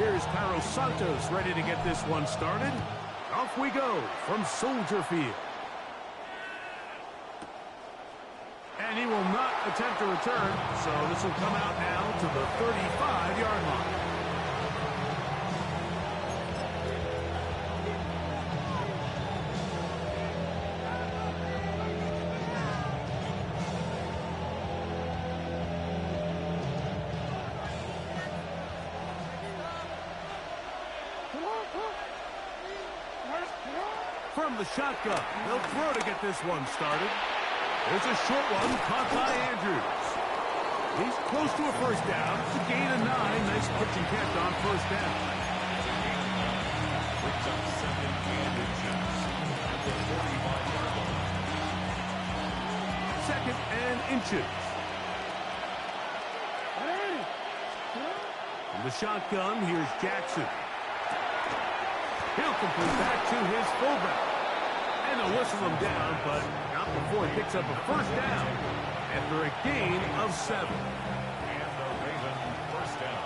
Here's Carlos Santos ready to get this one started. Off we go from Soldier Field. And he will not attempt to return, so this will come out now to the 35-yard line. From the shotgun, they'll throw to get this one started. There's a short one caught by Andrews. He's close to a first down. It's a gain of 9. Nice pitch and catch on first down. Brings up 7 inches at the 45-yard line. 2nd and inches. From the shotgun, here's Jackson. He'll complete that to his fullback. And they'll whistle him down, but not before he picks up a first down after a gain of 7. And the Raven first down.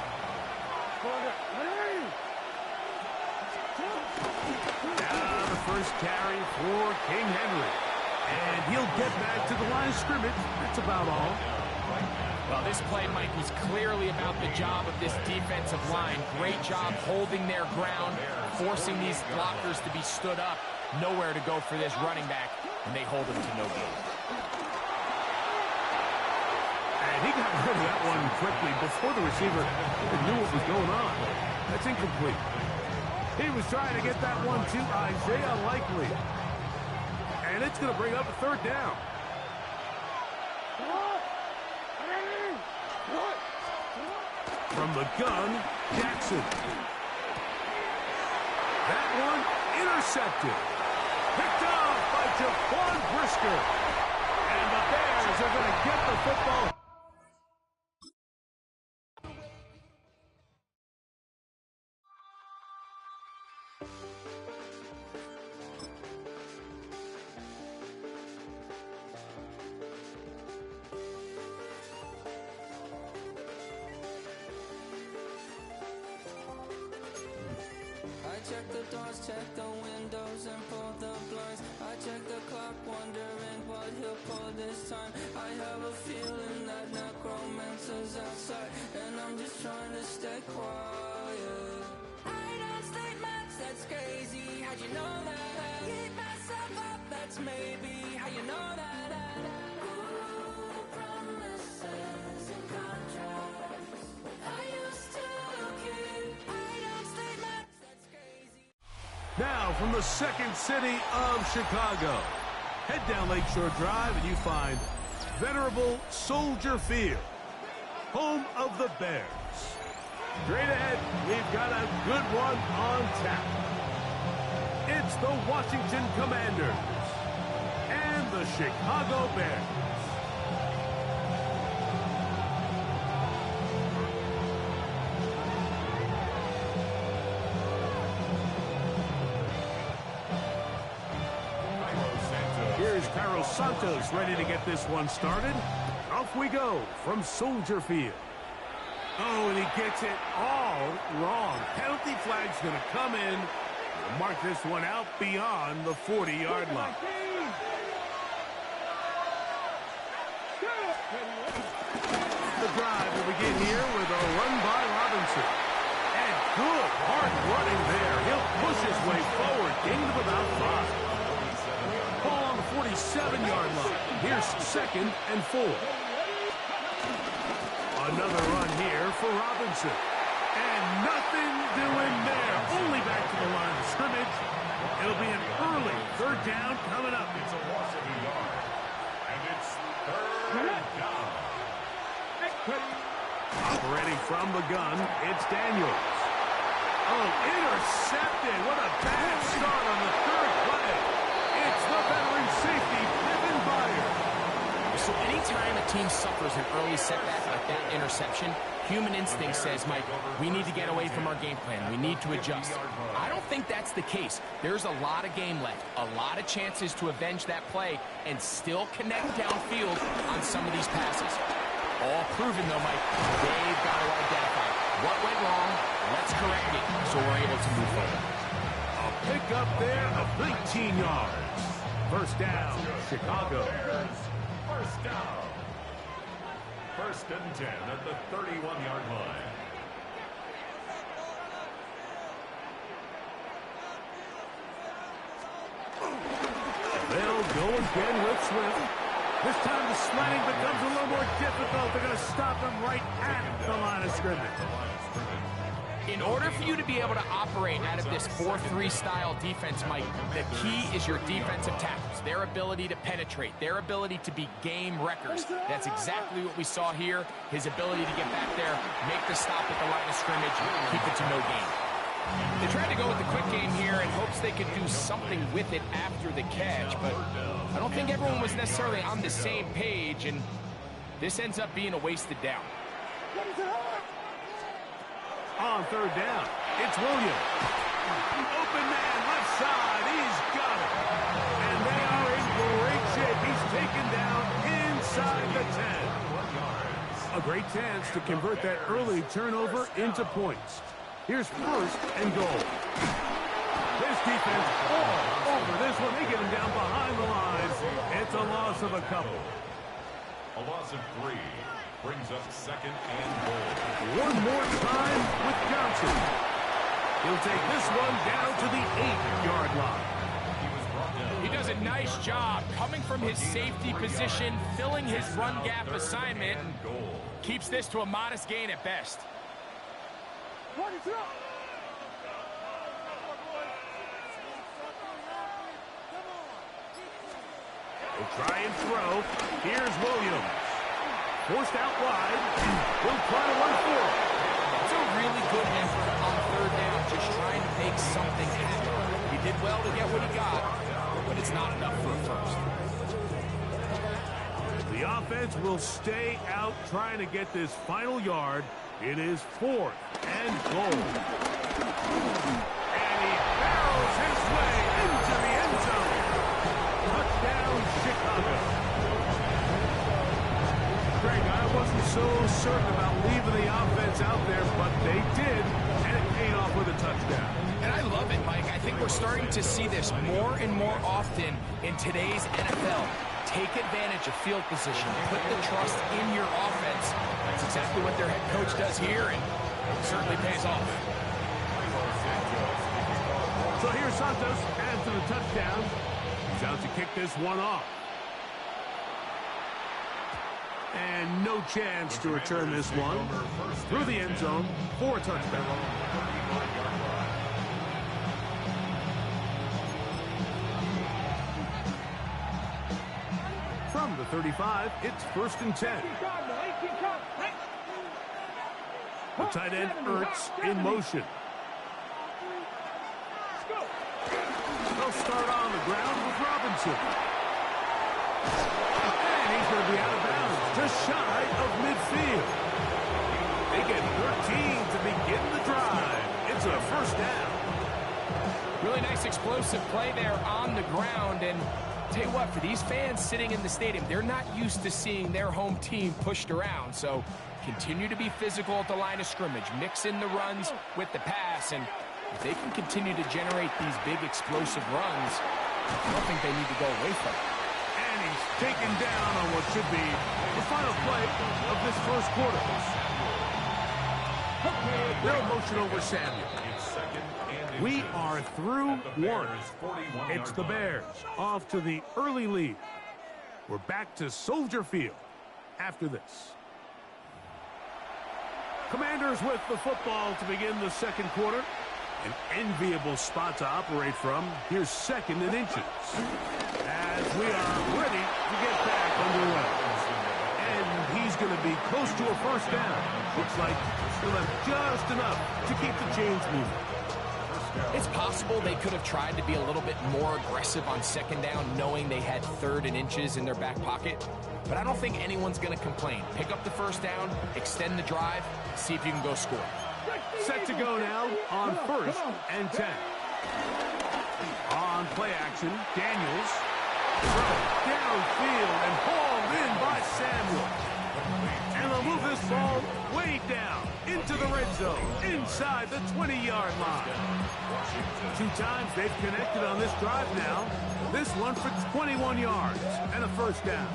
Now the first carry for King Henry. And he'll get back to the line of scrimmage. That's about all. Well, this play, Mike, was clearly about the job of this defensive line. Great job holding their ground, forcing these blockers to be stood up. Nowhere to go for this running back, and they hold him to no gain. And he got rid of that one quickly before the receiver even knew what was going on. That's incomplete. He was trying to get that one to Isaiah Likely. And it's going to bring up a 3rd down. From the gun, Jackson. That one intercepted. Picked off by Jaquan Brisker. And the Bears are going to get the football. Check the doors, check the windows, and pull the blinds. I check the clock, wondering what he'll pull this time. I have a feeling that necromancer's outside, and I'm just trying to stay quiet. I don't stay much, that's crazy. How'd you know that? Keep myself up, that's maybe how you know that. Ooh, promises and contracts. I used to keep. I don't stay much. Now from the second city of Chicago, head down Lakeshore Drive and you find venerable Soldier Field, home of the Bears. Straight ahead, we've got a good one on tap. It's the Washington Commanders and the Chicago Bears. Here's Carlos Santos ready to get this one started. Off we go from Soldier Field. Oh, and he gets it all wrong. Penalty flag's going to come in. We'll mark this one out beyond the 40-yard line. The drive will begin here with a run by Robinson. And good hard running there. He'll push his way forward, gained of about 5. Ball on the 47-yard line. Here's 2nd and 4. Another run here for Robinson. And nothing doing there. Only back to the line of scrimmage. It'll be an early 3rd down coming up. It's a loss of a yard. And it's 3rd down. Operating from the gun, it's Daniels. Oh, intercepted. What a bad start on the 3rd play. It's the veteran safety, Pippen Byers. So anytime a team suffers an early setback like that interception, human instinct says, Mike, we need to get away from our game plan. We need to adjust. I don't think that's the case. There's a lot of game left, a lot of chances to avenge that play and still connect downfield on some of these passes. All proven, though, Mike. They've got to identify What went wrong? Let's correct it so we're able to move forward. A pickup there of 19 yards. First down, Chicago. First down. First and 10 at the 31-yard line. They'll go again with Swift. This time the sledding becomes a little more difficult. They're going to stop him right at the line of scrimmage. In order for you to be able to operate out of this 4-3 style defense, Mike, the key is your defensive tackles, their ability to penetrate, their ability to be game wreckers. That's exactly what we saw here, his ability to get back there, make the stop at the line of scrimmage, keep it to no gain. They tried to go with the quick game here in hopes they could do something with it after the catch, but I don't think everyone was necessarily on the same page, and this ends up being a wasted down. On third down, it's Williams. Open man, left side, he's got it. And they are in great shape. He's taken down inside the 10. A great chance to convert that early turnover into points. Here's first and goal. This defense all over this one. They get him down behind the lines. It's a loss of a couple. A loss of 3 brings up second and goal. One more time with Johnson. He'll take this one down to the 8-yard line. He does a nice job coming from his safety position, filling his run gap assignment, and keeps this to a modest gain at best. He'll try and throw. Here's Williams. Forced out wide. He'll try to run for it. It's a really good effort on third down, just trying to make something happen. He did well to get what he got, but it's not enough for a first. The offense will stay out trying to get this final yard. It is fourth and goal. And he barrels his way into the end zone. Touchdown, Chicago. Greg, I wasn't so certain about leaving the offense out there, but they did, and it paid off with a touchdown. And I love it, Mike. I think we're starting to see this more and more often in today's NFL. Take advantage of field position. Put the trust in your offense. That's exactly what their head coach does here, and it certainly pays off. So here's Santos after the touchdown. He's out to kick this one off. And no chance to return this one through the end zone for a touchdown. From the 35, it's first and 10. The tight end Ertz in motion. They'll start on the ground with Robinson. And he's going to be out of bounds, just shy of midfield. They get 13 to begin the drive. It's a first down. Really nice explosive play there on the ground, and tell you what, for these fans sitting in the stadium, they're not used to seeing their home team pushed around, so continue to be physical at the line of scrimmage, mix in the runs with the pass, and if they can continue to generate these big explosive runs, I don't think they need to go away from it. And he's taken down on what should be the final play of this first quarter. No motion over Samuel. We are through one. It's the Bears off to the early lead. We're back to Soldier Field after this. Commanders with the football to begin the second quarter. An enviable spot to operate from. Here's second and inches. As we are ready to get back underway. And he's going to be close to a first down. Looks like he'll have just enough to keep the chains moving. It's possible they could have tried to be a little bit more aggressive on second down, knowing they had third and inches in their back pocket. But I don't think anyone's going to complain. Pick up the first down, extend the drive, see if you can go score. Set to go now on first and 10. On play action, Daniels. Throw downfield and hauled in by Samuel. And they'll move this ball way down into the red zone. inside the 20-yard line. 2 times they've connected on this drive now. This one for 21 yards and a first down.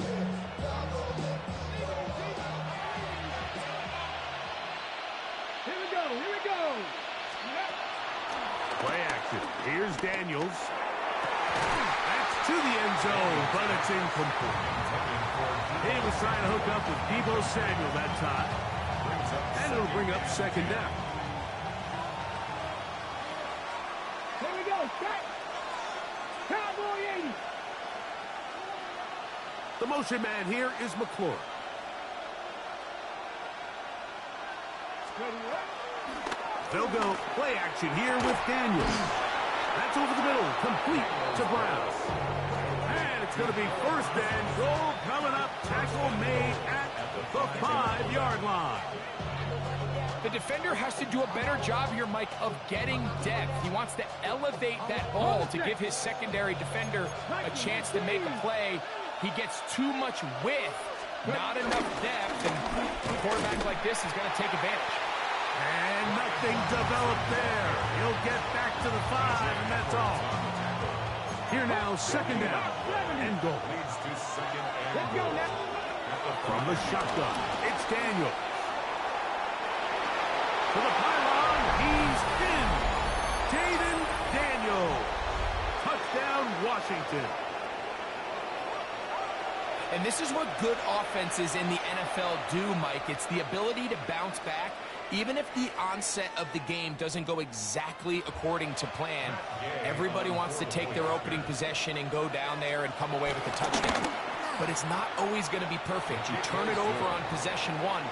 Here we go. Here we go. Play action. Here's Daniels. That's to the end zone, but it's incomplete. He was trying to hook up with Deebo Samuel that time. And it'll bring up second down. Here we go. Set. Cowboy 80. The motion man here is McClure. They'll go play action here with Daniels. That's over the middle, complete to Brown. And it's going to be first and goal coming up. Tackle made at the 5-yard line. The defender has to do a better job here, Mike, of getting depth. He wants to elevate that ball to give his secondary defender a chance to make a play. He gets too much width, not enough depth, and a quarterback like this is going to take advantage. And nothing developed there. He'll get back to the 5, and that's all. Here now, second down and goal. Let's go now. From the shotgun, it's Daniel. To the pylon, he's in. Jaden Daniel. Touchdown, Washington. And this is what good offenses in the NFL do, Mike. It's the ability to bounce back. Even if the onset of the game doesn't go exactly according to plan, everybody wants to take their opening possession and go down there and come away with a touchdown. But it's not always going to be perfect. You turn it over on possession 1.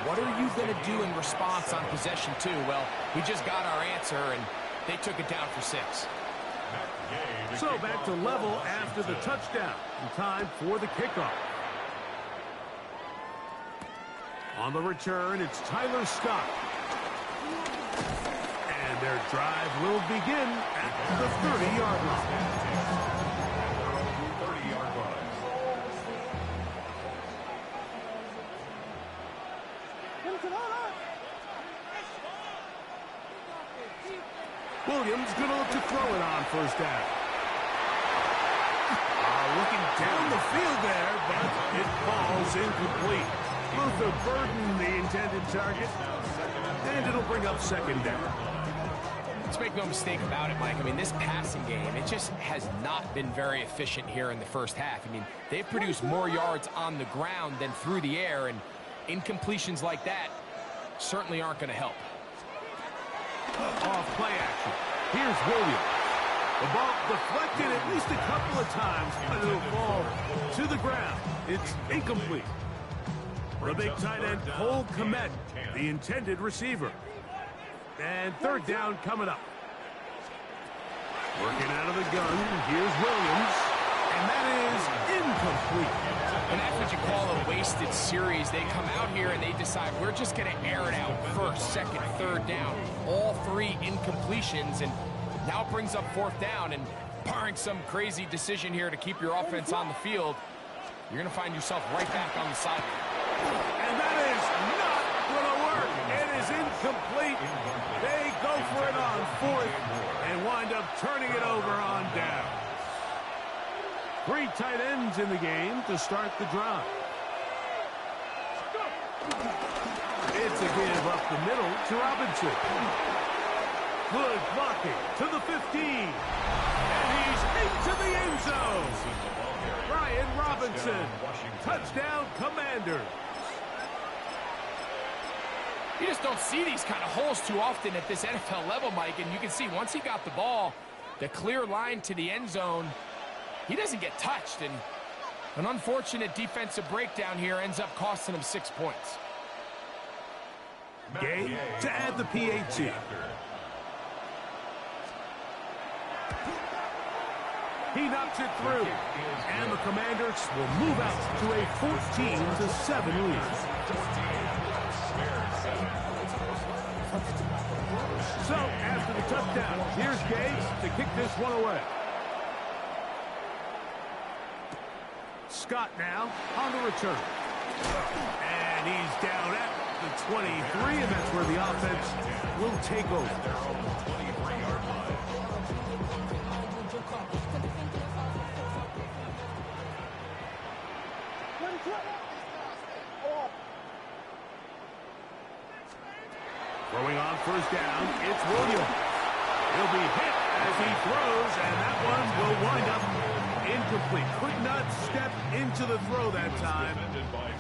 What are you going to do in response on possession 2? Well, we just got our answer, and they took it down for 6. So back to level after the touchdown. And time for the kickoff. On the return, it's Tyler Scott. And their drive will begin at the 30-yard line. 30-yard line. Williams going to look to throw it on first down. Looking down the field there, but it falls incomplete. Luther Burden, the intended target, and it'll bring up second down. Let's make no mistake about it, Mike. I mean, this passing game, it just has not been very efficient here in the first half. I mean, they've produced more yards on the ground than through the air, and incompletions like that certainly aren't going to help. Off play action. Here's Williams. The ball deflected at least a couple of times, but it'll fall to the ground. It's incomplete. The big tight end, Cole Kmet, the intended receiver. And third down coming up. Working out of the gun, here's Williams. And that is incomplete. And that's what you call a wasted series. They come out here and they decide, we're just going to air it out first, second, third down. All 3 incompletions, and now it brings up fourth down. And barring some crazy decision here to keep your offense on the field, you're going to find yourself right back on the sideline. And that is not going to work. It is incomplete. They go for it on fourth and wind up turning it over on down. 3 tight ends in the game to start the drive. It's a give up the middle to Robinson. Good blocking to the 15. And he's into the end zone. Brian Robinson. Touchdown, Commanders. You just don't see these kind of holes too often at this NFL level, Mike. And you can see once he got the ball, the clear line to the end zone, he doesn't get touched. And an unfortunate defensive breakdown here ends up costing him 6 points. Gay to add the PAT. He knocks it through. And the Commanders will move out to a 14-7 lead. So, after the touchdown, here's Gay to kick this one away. Scott now on the return. And he's down at the 23, and that's where the offense will take over. Throwing on first down, it's Williams. He'll be hit as he throws, and that one will wind up incomplete. Could not step into the throw that time.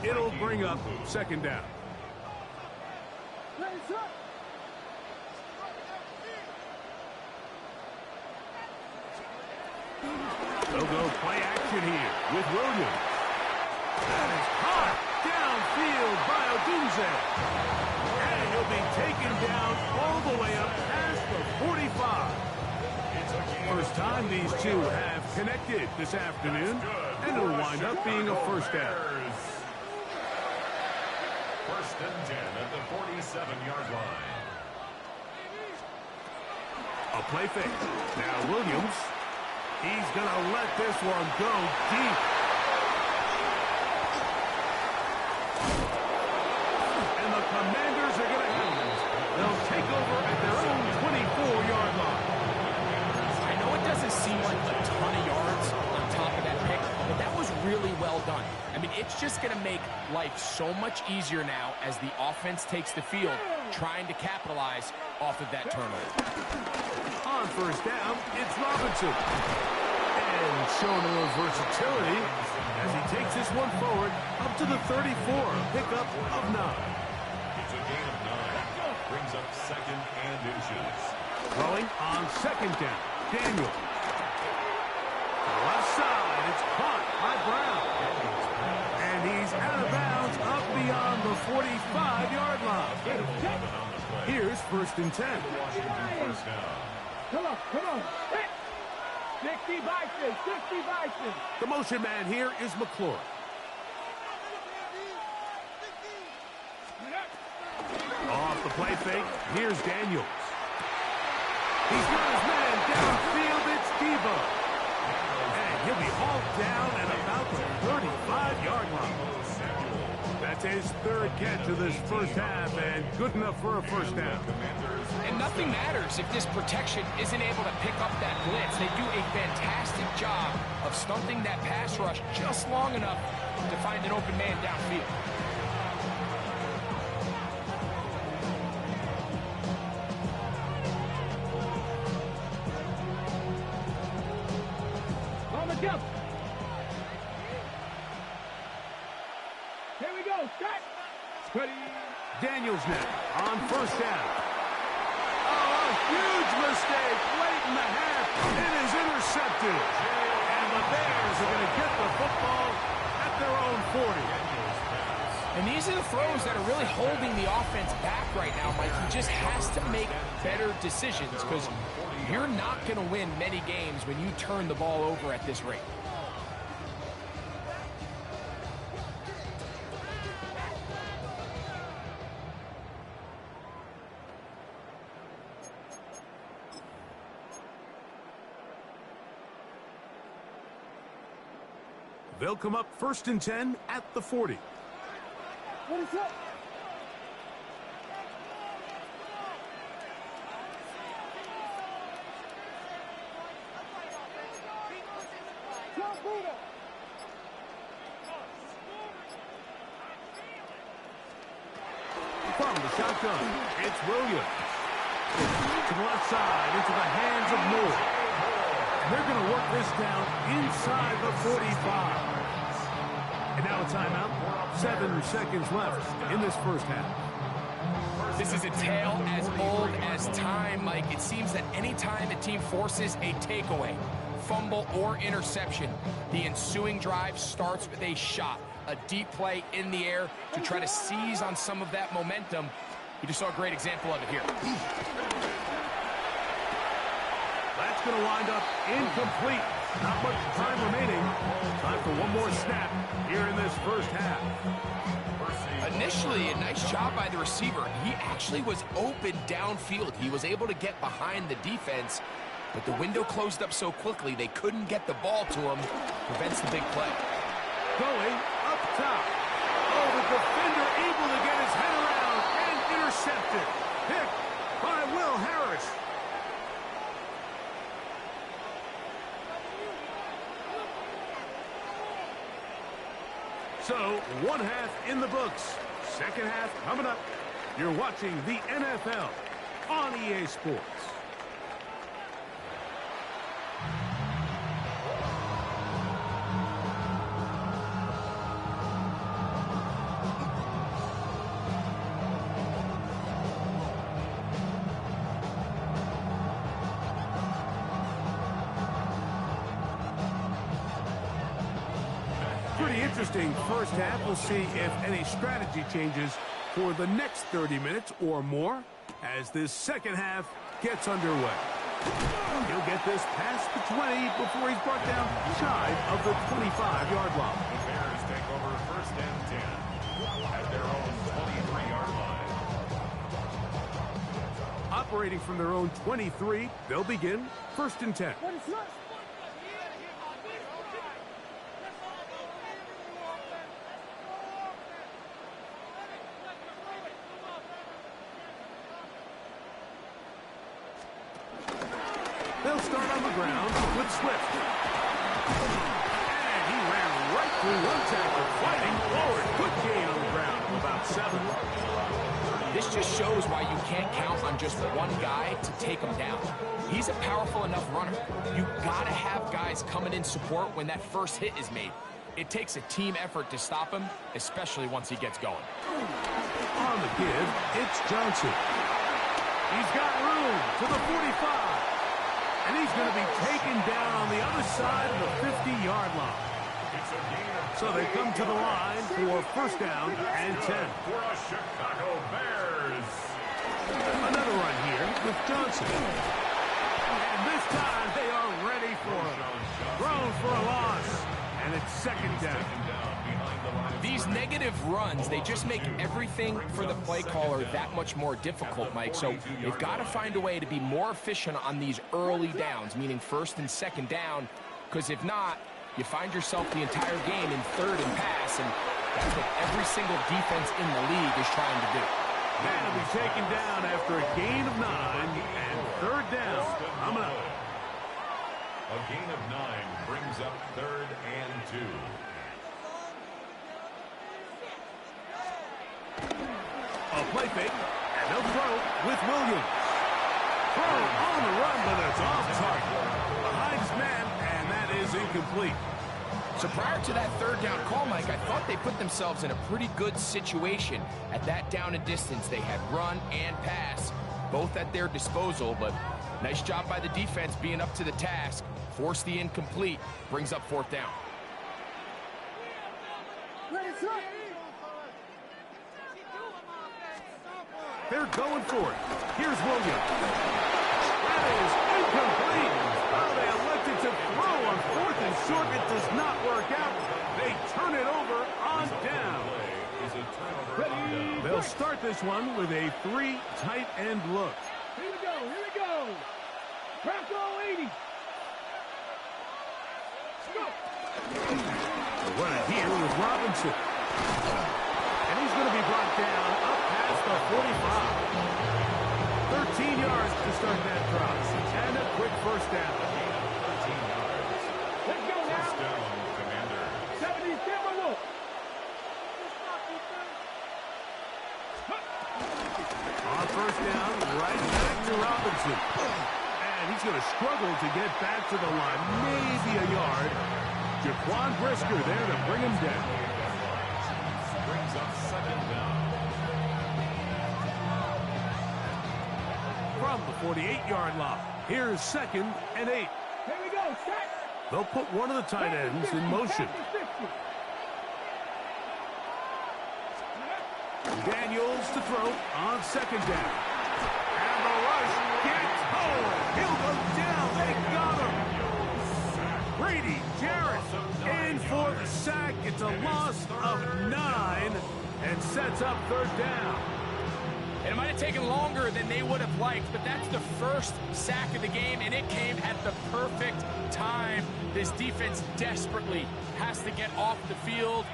It'll bring up second down. They'll go play action here with Williams. That is caught downfield by Odunze. And he'll be taken down all the way up past the 45. First time these two have connected this afternoon, and it'll wind up being a first down. First and 10 at the 47-yard line. A play fake. Now Williams. He's going to let this one go deep. And the Commanders are going to have it. They'll take over at their own 24-yard line. I know it doesn't seem like a ton of yards on top of that pick, but that was really well done. I mean, it's just going to make life so much easier now as the offense takes the field, trying to capitalize off of that turnover. On first down, it's Robinson. And showing a little versatility as he takes this one forward up to the 34. Pickup of 9. It's a gain of 9. Brings up second and inches. Throwing on second down. Daniel. Left side, it's caught by Brown. And he's out of bounds up beyond the 45-yard line. Here's first and 10. First down. Come on. 60 Bison. The motion man here is McClure. Off the play fake, here's Daniels. He's got his man downfield, it's Debo. And he'll be hauled down at about the 35-yard line. That's his third catch of this first half, and good enough for a first down. And nothing matters if this protection isn't able to pick up that blitz. They do a fantastic job of stunting that pass rush just long enough to find an open man downfield. On the jump. Here we go. Start. Daniels now on first down. Oh, a huge mistake late in the half. It is intercepted. And the Bears are going to get the football at their own 40. And these are the throws that are really holding the offense back right now, Mike. He just has to make better decisions because you're not going to win many games when you turn the ball over at this rate. They'll come up first and 10 at the 40. What is up? From the shotgun, it's Williams. To the left side, into the hands of Moore. They're going to work this down inside the 45. And now a timeout. 7 seconds left in this first half. This is a tale as old as time, Mike. It seems that any time a team forces a takeaway, fumble, or interception, the ensuing drive starts with a shot, a deep play in the air to try to seize on some of that momentum. You just saw a great example of it here. That's going to wind up incomplete. Not much time remaining. Time for one more snap here in this first half. Initially, a nice job by the receiver. He actually was open downfield. He was able to get behind the defense, but the window closed up so quickly they couldn't get the ball to him. Prevents the big play. Going up top. Oh, the defender able to get his head around So, one half in the books. Second half coming up. You're watching the NFL on EA Sports. Pretty interesting first half. We'll see if any strategy changes for the next 30 minutes or more as this second half gets underway. He'll get this past the 20 before he's brought down shy of the 25-yard line. The Bears take over first and 10 at their own 23-yard line. Operating from their own 23, they'll begin first and 10. They'll start on the ground with Swift. And he ran right through one tackle, fighting forward. Good gain on the ground of about 7. This just shows why you can't count on just one guy to take him down. He's a powerful enough runner. You gotta have guys coming in support when that first hit is made. It takes a team effort to stop him, especially once he gets going. On the give, it's Johnson. He's got room to the 45. And he's going to be taken down on the other side of the 50-yard line. So they come to the line for first down and 10. For the Chicago Bears. Another run here with Johnson. And this time they are ready for him. Thrown for a loss. And it's second down. These negative runs, they just make everything for the play caller that much more difficult, Mike. So they've got to find a way to be more efficient on these early downs, meaning first and second down, because if not, you find yourself the entire game in third and pass, and that's what every single defense in the league is trying to do. That'll be taken down after a gain of 9 and third down. Coming up. A gain of 9 brings up third and 2. A play fake, and they'll throw with Williams. Throw on the run, but it's off target. Behind his man, and that is incomplete. So prior to that third down call, Mike, I thought they put themselves in a pretty good situation. At that down and distance, they had run and pass, both at their disposal, but nice job by the defense being up to the task. Force the incomplete, brings up fourth down. They're going for it. Here's Williams. That is incomplete. Oh, they elected to throw on fourth and short. It does not work out. They turn it over on down. They'll start this one with a 3 tight end look. Here we go. Here we go. Bronco 80. Let's go. They'll run it here with Robinson. And he's going to be brought down up past the 45. 13 yards to start that drop. And a quick first down. 13 yards. Let's go now. First down, Commanders. 70 Timberwolves. On first down, right back to Robinson. And he's going to struggle to get back to the line. Maybe a yard. Jaquan Brisker there to bring him down. Brings up second down. From the 48-yard line, here's second and 8. Here we go. Set. They'll put one of the tight ends in motion. Daniels to throw on second down. And the rush gets home. He'll go down. They got him. Brady Jarrett in for the sack. It's a loss of 9 and sets up third down. And it might have taken longer than they would have liked, but that's the first sack of the game, and it came at the perfect time. This defense desperately has to get off the field,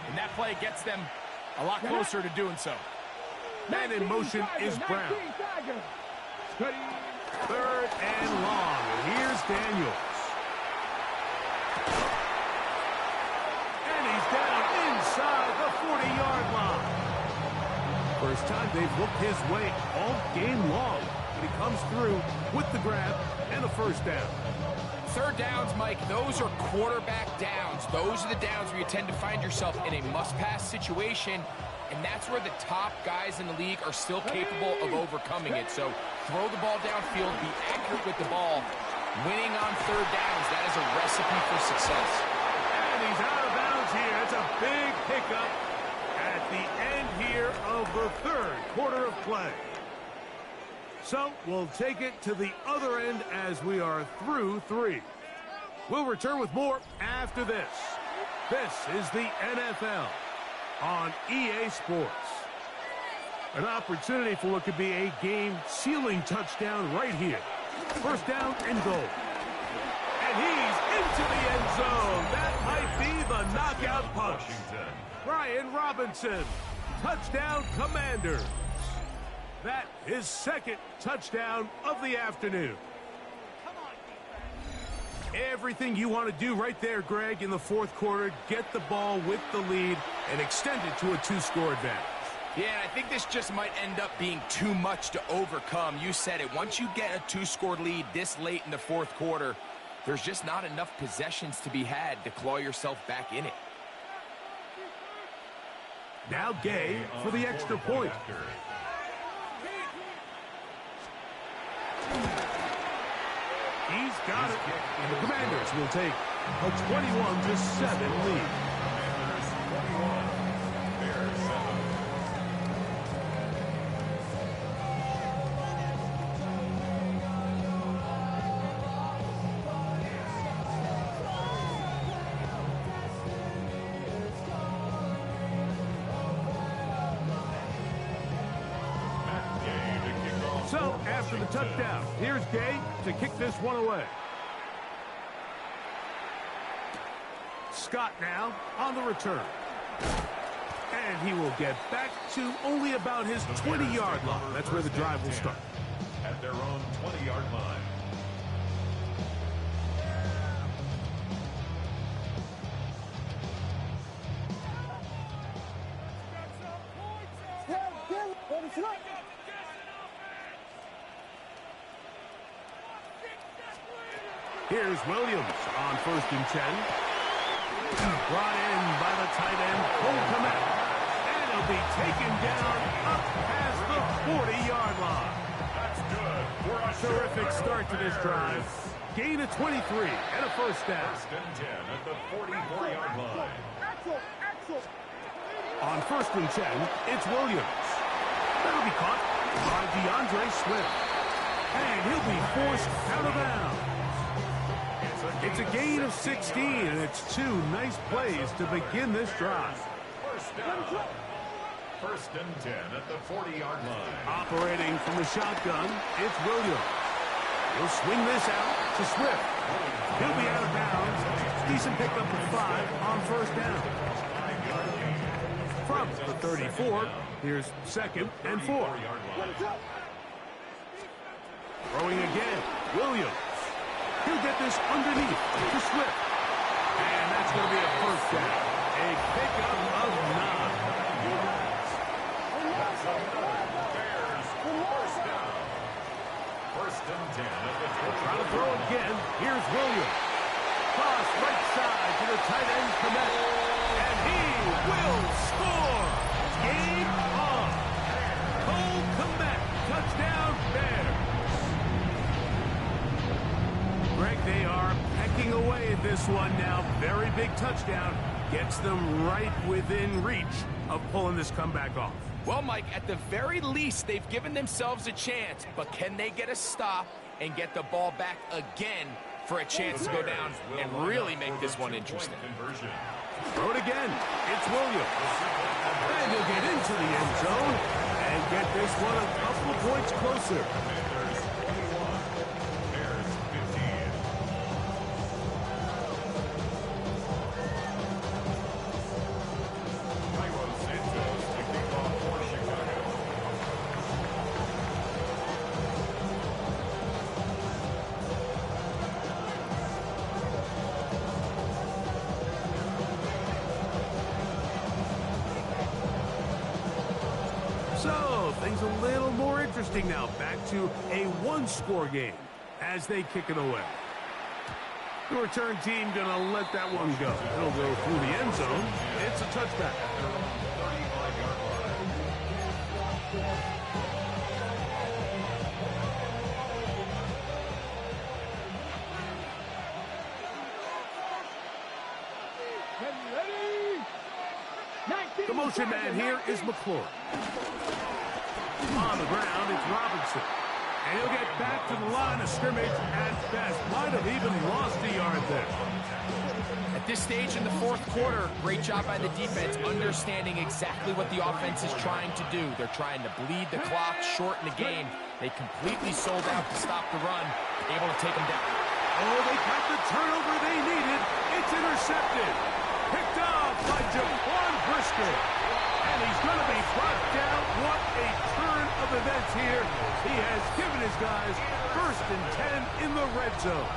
and that play gets them a lot closer to doing so. Man in motion is Brown. Third and long. And here's Daniels. And he's down inside First time they've looked his way all game long. But he comes through with the grab and a first down. Third downs, Mike, those are quarterback downs. Those are the downs where you tend to find yourself in a must-pass situation, and that's where the top guys in the league are still capable of overcoming it. So throw the ball downfield, be accurate with the ball. Winning on third downs, that is a recipe for success. And he's out of bounds here. It's a big pickup at the end here of the third quarter of play. So we'll take it to the other end as we are through 3. We'll return with more after this. This is the NFL on EA Sports. An opportunity for what could be a game-sealing touchdown right here. First down and goal. And he's into the end zone. That might be the knockout punch. Brian Robinson, touchdown Commanders. That is second touchdown of the afternoon. Everything you want to do right there, Greg, in the fourth quarter. Get the ball with the lead and extend it to a 2-score advantage. Yeah, and I think this just might end up being too much to overcome. You said it. Once you get a 2-score lead this late in the fourth quarter, there's just not enough possessions to be had to claw yourself back in it. Now Gay for the extra point. He's got it. And the Commanders will take a 21-7 lead. So, after the touchdown, here's Gay to kick this one away. Scott now on the return. And he will get back to only about his 20-yard line. That's where the drive will start. At their own 20-yard line. Here's Williams on 1st and 10. Brought in by the tight end, Cole Kmet. And he'll be taken down up past the 40-yard line. That's good. Terrific start to this drive. Gain of 23 and a first down. 1st and 10 at the 44-yard line. On 1st and 10, it's Williams. That'll be caught by DeAndre Swift. And he'll be forced out of bounds. It's a gain of 16, and it's 2 nice plays to begin this drive. First down. 1st and 10 at the 40-yard line. Operating from the shotgun, it's Williams. He'll swing this out to Swift. He'll be out of bounds. Decent pickup of 5 on 1st down. From the 34, here's 2nd and 4. Throwing again, Williams. He'll get this underneath to Swift. And that's going to be a first down. A pickup of 9. Bears, first down. 1st and 10 at the 20. Trying to throw again. Here's Williams. Cross right side to the tight end, Kmet. And he will score. Game on. Cole Kmet. Touchdown, Bears. Greg, they are pecking away at this one now. Very big touchdown. Gets them right within reach of pulling this comeback off. Well, Mike, at the very least, they've given themselves a chance, but can they get a stop and get the ball back again for a chance to go down and really make this one interesting? Throw it again. It's Williams. And he'll get into the end zone and get this one a couple of points closer. So, things a little more interesting now. Back to a one-score game as they kick it away. The return team going to let that one go. It'll go through the end zone. It's a touchback. The motion man here is McClure. On the ground, it's Robinson. And he'll get back to the line of scrimmage at best. Might have even lost a yard there. At this stage in the fourth quarter, great job by the defense, understanding exactly what the offense is trying to do. They're trying to bleed the clock, shorten the game. They completely sold out to stop the run, able to take them down. Oh, they got the turnover they needed. It's intercepted. Picked off by Jaquan Brisker. And he's going to be brought down. What a turn of events here. He has given his guys 1st and 10 in the red zone.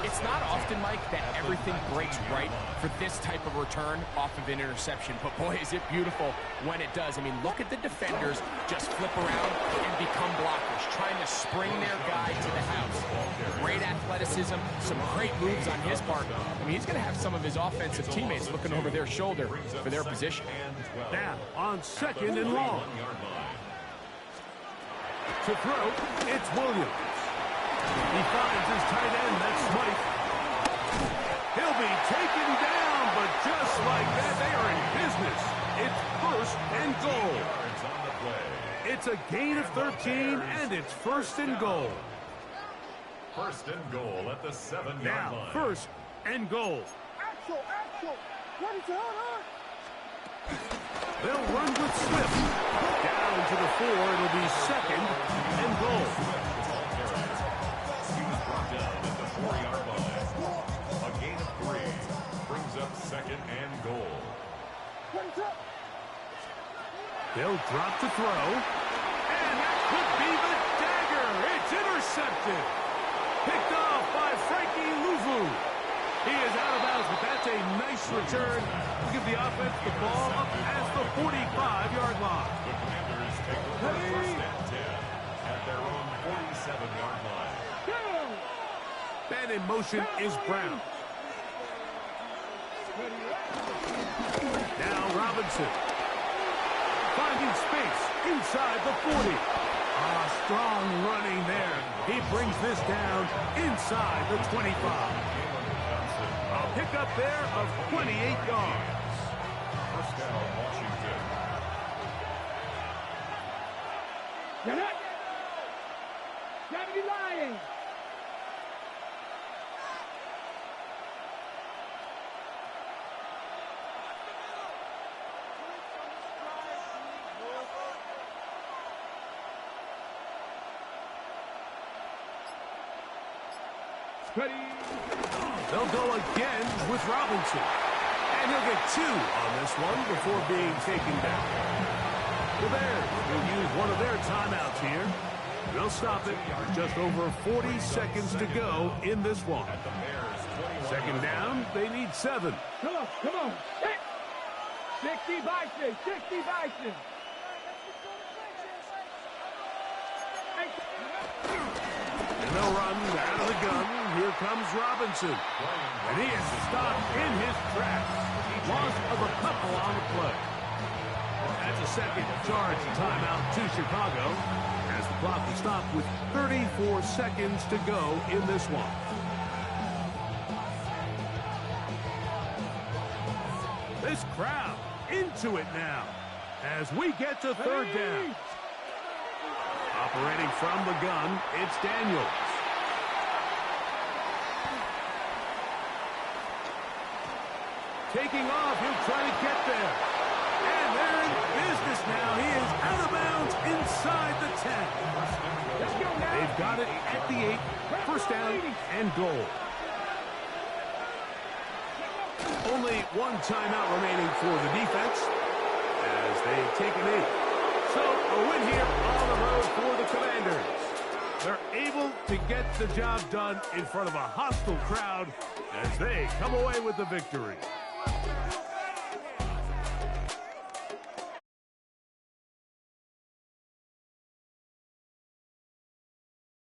It's not often, Mike, that everything breaks right for this type of return off of an interception. But, boy, is it beautiful when it does. I mean, look at the defenders just flip around and become blockers, trying to spring their guy to the house. Great athleticism, some great moves on his part. I mean, he's going to have some of his offensive teammates looking over their shoulder for their position. Now, on 2nd and long. To throw, it's Williams. He finds his tight end, that's Smythe. He'll be taken down, but just like that, they are in business. It's 1st and goal. It's a gain of 13, and it's 1st and goal. 1st and goal at the 7-yard line. Now, 1st and goal. Axel, what is going on? They'll run with Swift. Down to the 4, it'll be 2nd and goal. He was brought down at the 4-yard line. A gain of 3 brings up 2nd and goal. They'll drop to throw. And that could be the dagger. It's intercepted. Picked off by Frankie Luvu. He is out of bounds, but that's a nice return. Give the offense the ball up at the 45-yard line. The Commanders take over 1st and 10 at their own 47-yard line. Man in motion is Brown. Now Robinson. Finding space inside the 40. Strong running there. He brings this down inside the 25. A pickup there of 28 yards. First down, Washington. You're not. Gotta be lying. Ready. They'll go again with Robinson. And he'll get 2 on this one before being taken down. The Bears will use one of their timeouts here. They'll stop it with just over 40 seconds to go in this one. 2nd down, they need 7. Come on. 60 Bison. And they'll run out of the gun. Here comes Robinson. And he is stopped in his tracks. Loss of a couple on the play. That's a 2nd charge timeout to Chicago as the clock will stop with 34 seconds to go in this one. This crowd into it now as we get to 3rd down. Operating from the gun, it's Daniels. Taking off, he'll try to get there. And they're in business now. He is out of bounds inside the 10. They've got it at the 8. 1st down and goal. Only one timeout remaining for the defense as they take an 8. So a win here on the road for the Commanders. They're able to get the job done in front of a hostile crowd as they come away with the victory.